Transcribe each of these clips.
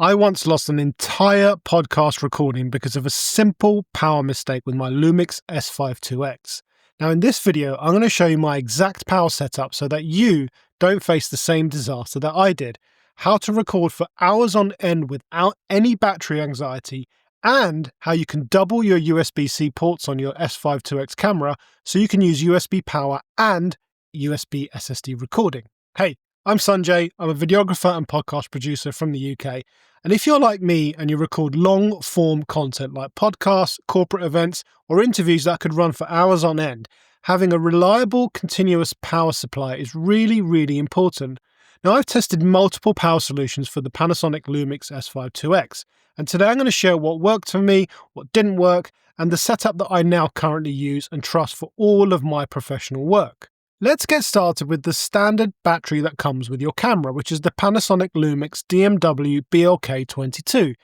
I once lost an entire podcast recording because of a simple power mistake with my Lumix S5IIX. Now in this video, I'm going to show you my exact power setup so that you don't face the same disaster that I did. How to record for hours on end without any battery anxiety, and how you can double your USB-C ports on your S5IIX camera so you can use USB power and USB SSD recording. Hey, I'm Sanjay, I'm a videographer and podcast producer from the UK. And if you're like me and you record long form content like podcasts, corporate events, or interviews that could run for hours on end, having a reliable continuous power supply is really important. Now I've tested multiple power solutions for the Panasonic Lumix S5IIX, and today I'm going to share what worked for me, what didn't work, and the setup that I now currently use and trust for all of my professional work. Let's get started with the standard battery that comes with your camera, which is the Panasonic Lumix DMW-BLK22.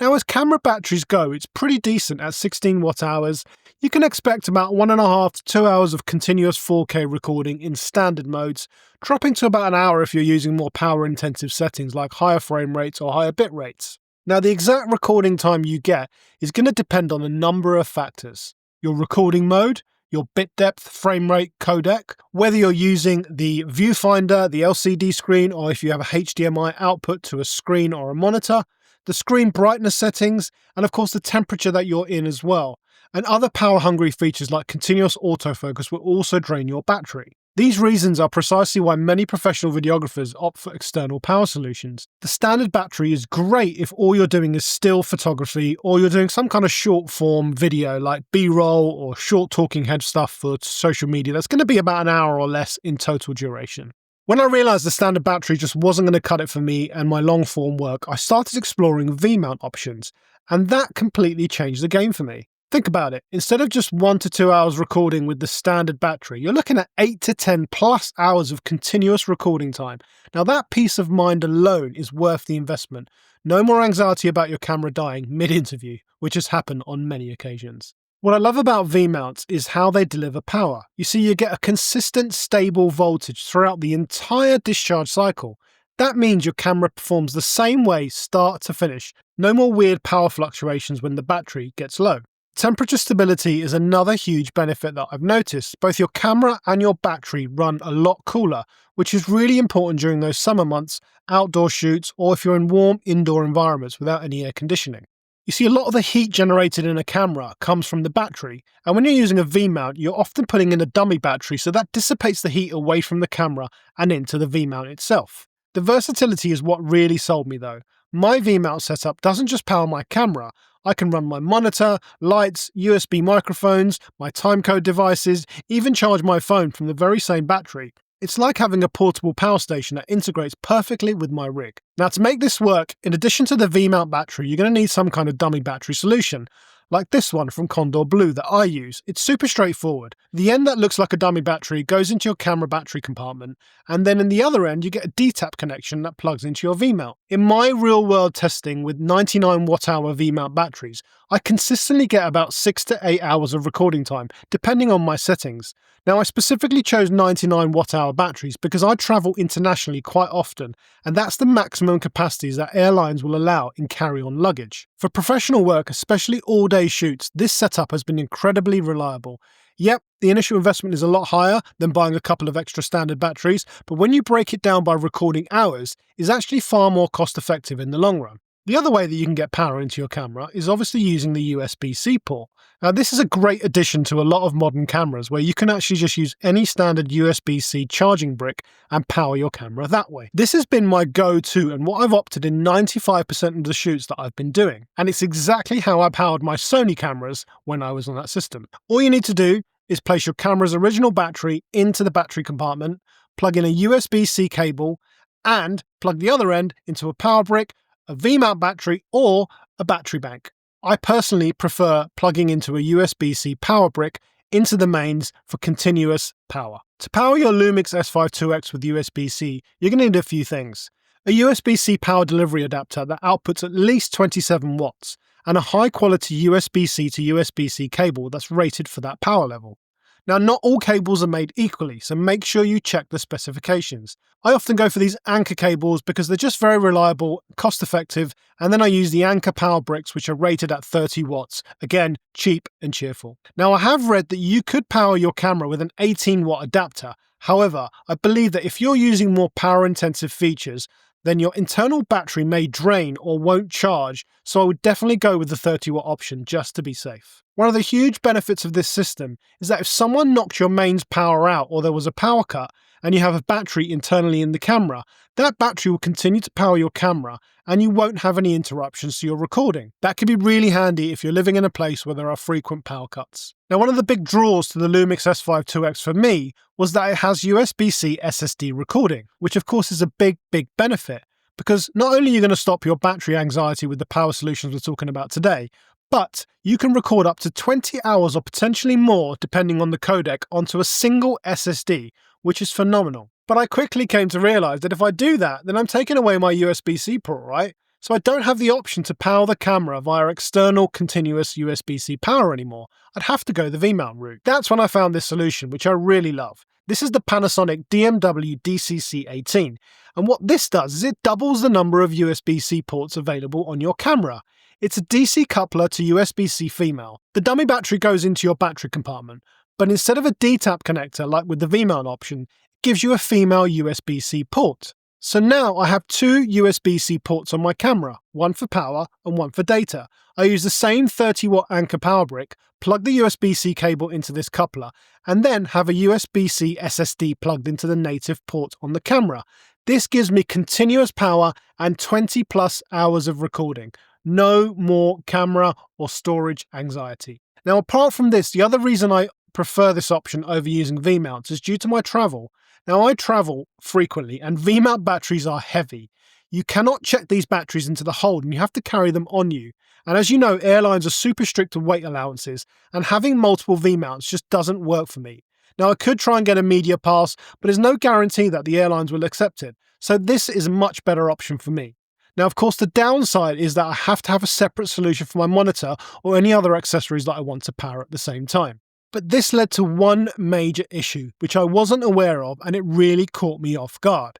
Now, as camera batteries go, it's pretty decent at 16 watt hours. You can expect about 1.5 to 2 hours of continuous 4K recording in standard modes, dropping to about an hour if you're using more power-intensive settings like higher frame rates or higher bit rates. Now, the exact recording time you get is going to depend on a number of factors: your recording mode, your bit depth, frame rate, codec, whether you're using the viewfinder, the LCD screen, or if you have a HDMI output to a screen or a monitor, the screen brightness settings, and of course the temperature that you're in as well. And other power-hungry features like continuous autofocus will also drain your battery. These reasons are precisely why many professional videographers opt for external power solutions. The standard battery is great if all you're doing is still photography, or you're doing some kind of short form video like B-roll or short talking head stuff for social media that's going to be about an hour or less in total duration. When I realized the standard battery just wasn't going to cut it for me and my long form work, I started exploring V-mount options, and that completely changed the game for me. Think about it. Instead of just 1 to 2 hours recording with the standard battery, you're looking at 8 to 10 plus hours of continuous recording time. Now that peace of mind alone is worth the investment. No more anxiety about your camera dying mid-interview, which has happened on many occasions. What I love about V-mounts is how they deliver power. You see, you get a consistent, stable voltage throughout the entire discharge cycle. That means your camera performs the same way start to finish. No more weird power fluctuations when the battery gets low. Temperature stability is another huge benefit that I've noticed. Both your camera and your battery run a lot cooler, which is really important during those summer months, outdoor shoots, or if you're in warm indoor environments without any air conditioning. You see, a lot of the heat generated in a camera comes from the battery, and when you're using a V-mount, you're often putting in a dummy battery, so that dissipates the heat away from the camera and into the V-mount itself. The versatility is what really sold me though. My V-mount setup doesn't just power my camera. I can run my monitor, lights, USB microphones, my timecode devices, even charge my phone from the very same battery. It's like having a portable power station that integrates perfectly with my rig. Now to make this work, in addition to the V-mount battery, you're going to need some kind of dummy battery solution, like this one from Condor Blue that I use. It's super straightforward. The end that looks like a dummy battery goes into your camera battery compartment, and then in the other end you get a D-tap connection that plugs into your V-mount. In my real-world testing with 99 watt-hour V-mount batteries, I consistently get about 6 to 8 hours of recording time, depending on my settings. Now I specifically chose 99 watt-hour batteries because I travel internationally quite often, and that's the maximum capacities that airlines will allow in carry-on luggage. For professional work, especially all-day shoots, this setup has been incredibly reliable. Yep, the initial investment is a lot higher than buying a couple of extra standard batteries, but when you break it down by recording hours, it's actually far more cost-effective in the long run. The other way that you can get power into your camera is obviously using the USB-C port. Now this is a great addition to a lot of modern cameras where you can actually just use any standard USB-C charging brick and power your camera that way. This has been my go-to and what I've opted in 95% of the shoots that I've been doing. And it's exactly how I powered my Sony cameras when I was on that system. All you need to do is place your camera's original battery into the battery compartment, plug in a USB-C cable, and plug the other end into a power brick, a V-mount battery, or a battery bank. I personally prefer plugging into a USB-C power brick into the mains for continuous power. To power your Lumix S5IIX with USB-C, you're going to need a few things: a USB-C power delivery adapter that outputs at least 27 watts, and a high-quality USB-C to USB-C cable that's rated for that power level. Now, not all cables are made equally, so make sure you check the specifications. I often go for these Anker cables because they're just very reliable, cost effective, and then I use the Anker power bricks, which are rated at 30 watts. Again, cheap and cheerful. Now, I have read that you could power your camera with an 18-watt adapter. However, I believe that if you're using more power-intensive features, then your internal battery may drain or won't charge, so I would definitely go with the 30-watt option just to be safe. One of the huge benefits of this system is that if someone knocked your mains power out or there was a power cut and you have a battery internally in the camera, that battery will continue to power your camera and you won't have any interruptions to your recording. That could be really handy if you're living in a place where there are frequent power cuts. Now, one of the big draws to the Lumix S5IIX for me was that it has USB-C SSD recording, which of course is a big benefit, because not only are you going to stop your battery anxiety with the power solutions we're talking about today, but you can record up to 20 hours or potentially more depending on the codec onto a single SSD, which is phenomenal. But I quickly came to realise that if I do that, then I'm taking away my USB-C port, right? So I don't have the option to power the camera via external continuous USB-C power anymore. I'd have to go the V-mount route. That's when I found this solution, which I really love. This is the Panasonic DMW-BLK22, and what this does is it doubles the number of USB-C ports available on your camera. It's a DC coupler to USB-C female. The dummy battery goes into your battery compartment, but instead of a D-tap connector like with the V-mount option, it gives you a female USB-C port. So now I have two USB-C ports on my camera, one for power and one for data. I use the same 30-watt Anker power brick, plug the USB-C cable into this coupler, and then have a USB-C SSD plugged into the native port on the camera. This gives me continuous power and 20+ hours of recording. No more camera or storage anxiety. Now, apart from this, the other reason I prefer this option over using V-mounts is due to my travel. Now, I travel frequently and V-mount batteries are heavy. You cannot check these batteries into the hold and you have to carry them on you. And as you know, airlines are super strict with weight allowances, and having multiple V-mounts just doesn't work for me. Now, I could try and get a media pass, but there's no guarantee that the airlines will accept it. So this is a much better option for me. Now, of course, the downside is that I have to have a separate solution for my monitor or any other accessories that I want to power at the same time. But this led to one major issue, which I wasn't aware of, and it really caught me off guard.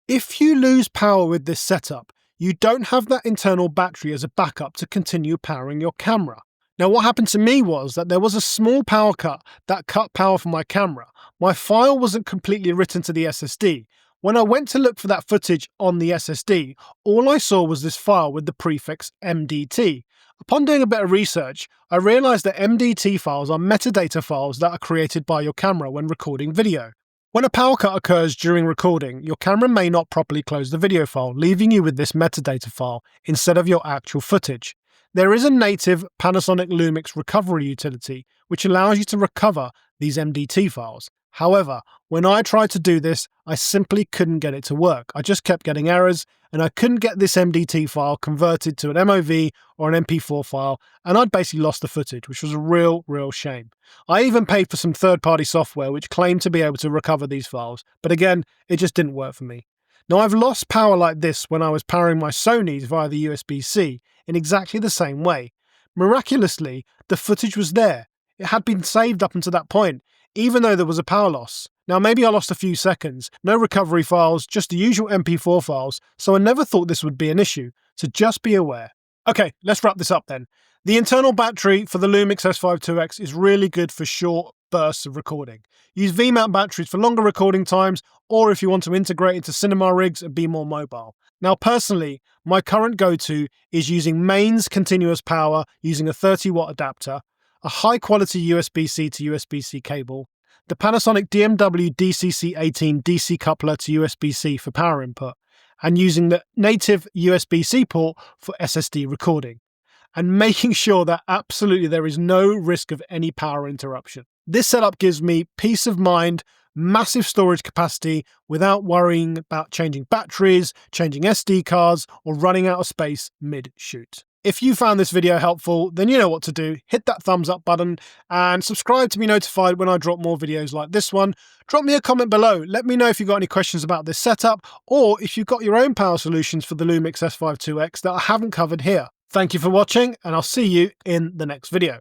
If you lose power with this setup, you don't have that internal battery as a backup to continue powering your camera. Now, what happened to me was that there was a small power cut that cut power from my camera. My file wasn't completely written to the SSD. When I went to look for that footage on the SSD, all I saw was this file with the prefix MDT. Upon doing a bit of research, I realised that MDT files are metadata files that are created by your camera when recording video. When a power cut occurs during recording, your camera may not properly close the video file, leaving you with this metadata file instead of your actual footage. There is a native Panasonic Lumix recovery utility which allows you to recover these MDT files. However, when I tried to do this, I simply couldn't get it to work. I just kept getting errors, and I couldn't get this MDT file converted to an MOV or an MP4 file, and I'd basically lost the footage, which was a real shame. I even paid for some third-party software which claimed to be able to recover these files, but again, it just didn't work for me. Now, I've lost power like this when I was powering my Sonys via the USB-C in exactly the same way. Miraculously, the footage was there. It had been saved up until that point, even though there was a power loss. Now, maybe I lost a few seconds, no recovery files, just the usual MP4 files, so I never thought this would be an issue, so just be aware. Okay, let's wrap this up then. The internal battery for the Lumix S5IIX is really good for short bursts of recording. Use V-mount batteries for longer recording times, or if you want to integrate into cinema rigs and be more mobile. Now, personally, my current go-to is using mains continuous power using a 30-watt adapter, a high-quality USB-C to USB-C cable, the Panasonic DMW-BLK22 DC coupler to USB-C for power input, and using the native USB-C port for SSD recording, and making sure that absolutely there is no risk of any power interruption. This setup gives me peace of mind, massive storage capacity without worrying about changing batteries, changing SD cards, or running out of space mid-shoot. If you found this video helpful, then you know what to do. Hit that thumbs up button and subscribe to be notified when I drop more videos like this one. Drop me a comment below. Let me know if you've got any questions about this setup, or if you've got your own power solutions for the Lumix S5IIX that I haven't covered here. Thank you for watching, and I'll see you in the next video.